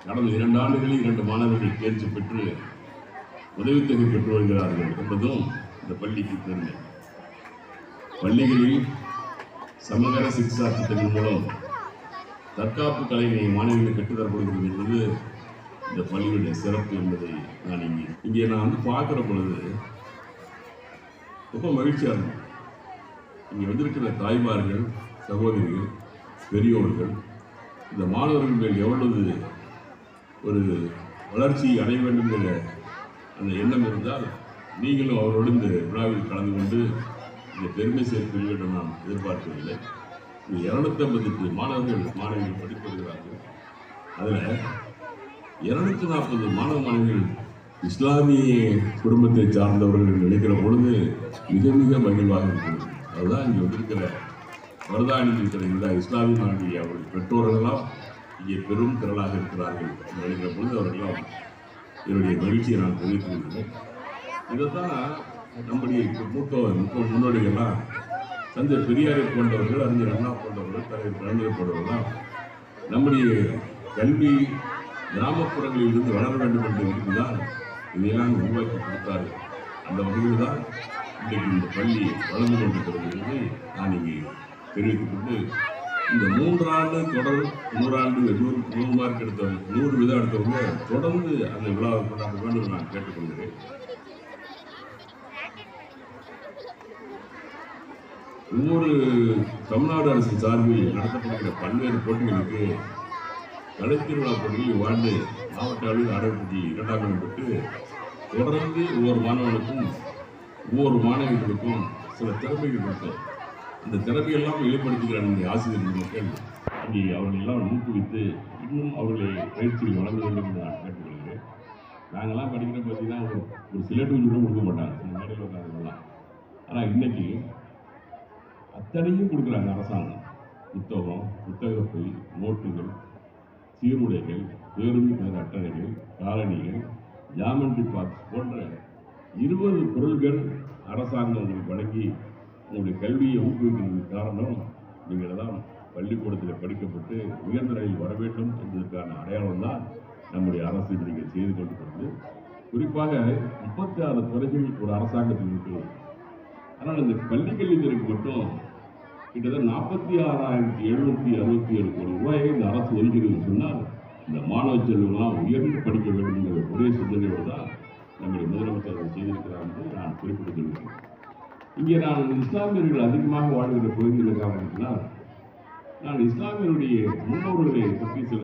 கடந்த 2 ஆண்டுகளில் 2 மாணவர்கள் தேர்ச்சி பெற்று உதவித்தொகை பெற்று வருகிறார்கள் என்பதும் இந்த பள்ளிக்கு பெருமை. பள்ளிகளில் சமகர சிக்ஷா திட்டத்தின் மூலம் தற்காப்பு கலைகளை மாணவர்களுக்கு கற்றுத்தரப்படுகிறது என்பது இந்த பள்ளியுடைய சிறப்பு என்பதை நான் இங்கே நான் பார்க்கிற பொழுது ரொம்ப மகிழ்ச்சியாக இருக்கும். இங்கே வந்திருக்கிற தாய்மார்கள், சகோதரிகள், பெரியோர்கள் இந்த மாணவர்கள் மேல் எவ்வளவு ஒரு வளர்ச்சி அடைய வேண்டும் என்ற அந்த எண்ணம் இருந்தால் நீங்களும் அவரோடு இந்த விழாவில் கலந்து கொண்டு இந்த பெருமை சேர்க்க வேண்டும் நான் எதிர்பார்க்கவில்லை. 250 மாணவிகள் படித்து வருகிறார்கள். அதில் 240 மாணவர்கள் இஸ்லாமிய குடும்பத்தை சார்ந்தவர்கள் நினைக்கிற பொழுது மிக மிக மகிழ்வாக இருக்கிறது. அதுதான் இங்கே வந்திருக்கிற மருதாணி இருக்கிற இஸ்லாமிய நாட்டிய அவருடைய பெற்றோர்களெல்லாம் இங்கே பெரும் திரளாக இருக்கிறார்கள் நினைக்கிற பொழுது அவர்களெல்லாம் என்னுடைய மகிழ்ச்சியை நான் தெரிவித்து கொள்கிறேன். இதைத்தான் நம்முடைய முன்னோடிகள்லாம் தந்தை பெரியாரை போன்றவர்கள், அறிஞர் அண்ணா போன்றவர்கள், தலைவர் கலைஞர் போன்றவர்கள்லாம் நம்முடைய கல்வி கிராமப்புறங்களில் இருந்து வளர வேண்டும் என்று இருக்குதான் இதையெல்லாம் உருவாக்கி கொடுத்தார்கள். அந்த வகையில் தான் இன்றைக்கு இந்த பள்ளி வளர்ந்து கொண்டிருக்கிறது என்பதை நான் இங்கே தெரிவித்துக் கொண்டு இந்த 3 ஆண்டு தொடர் 100 ஆண்டு 100 மார்க் எடுத்தவங்க 100 விதம் எடுத்தவங்க தொடர்ந்து அந்த விழாவை கொண்டாட வேண்டும் நான் கேட்டுக்கொள்கிறேன். ஒவ்வொரு தமிழ்நாடு அரசு சார்பில் நடத்தப்படுகிற பல்வேறு போட்டிகளுக்கு கலைத்திருவிழா போட்டியில் இவ்வாண்டு மாவட்ட அளவில் ஆடப்பட்டி 2ஆம் இடம் பெற்று தொடர்ந்து ஒவ்வொரு மாணவனுக்கும் ஒவ்வொரு மாணவிகளுக்கும் சில திறமைகள் இருக்கும். அந்த திறமையெல்லாம் வெளிப்படுத்துகிற நம்முடைய ஆசிரியர் மக்கள் இங்கே அவர்களெல்லாம் ஊக்குவித்து இன்னும் அவர்களை பயிற்சியில் வளர்ந்து வேண்டும் என்று நான் கேட்டுக்கொள்கிறேன். நாங்கள்லாம் படிக்கிற பார்த்தீங்கன்னா ஒரு சிலேட்டு கூட கொடுக்க மாட்டாங்க, சில மேடையில் உட்காந்துலாம். ஆனால் இன்னைக்கு அத்தனையும் கொடுக்குறாங்க அரசாங்கம். புத்தகம், புத்தகப்பை, நோட்டுகள், சீருடைகள், பேருந்து பேர் அட்டணைகள், காலணிகள், ஜாமெண்ட்ரி பாக்ஸ் போன்ற 20 பொருள்கள் அரசாங்கம் உங்களுக்கு வழங்கி உங்களுடைய கல்வியை ஊக்குவிக்கிறதுக்கு காரணம் நீங்கள் தான் பள்ளிக்கூடத்தில் படிக்கப்பட்டு உயர்ந்த நிலையில் வர வேண்டும் என்பதற்கான அடையாளம் தான் நம்முடைய அரசு நீங்கள் செய்து கொண்டிருக்கிறது. குறிப்பாக 36 துறைகள் ஒரு அரசாங்கத்தில் இருக்கிறது. ஆனால் இந்த பள்ளி கல்வித்துறைக்கு மட்டும் கிட்டத்தட்ட 46,767 கோடி ரூபாயை இந்த அரசு ஒதுக்கிறது சொன்னால் இந்த மாணவ செல்வங்களாம் உயர்ந்து படிக்க வேண்டும் என்ற ஒரே சிந்தனையோடு தான் நம்முடைய முதலமைச்சர் செய்திருக்கிறார் என்று நான் குறிப்பிட்டு சொல்கிறேன். இங்கே நான் இஸ்லாமியர்கள் அதிகமாக வாழ்கிற பகுதியில் காரணத்தினால் நான் இஸ்லாமியருடைய முன்னோர்களை பற்றி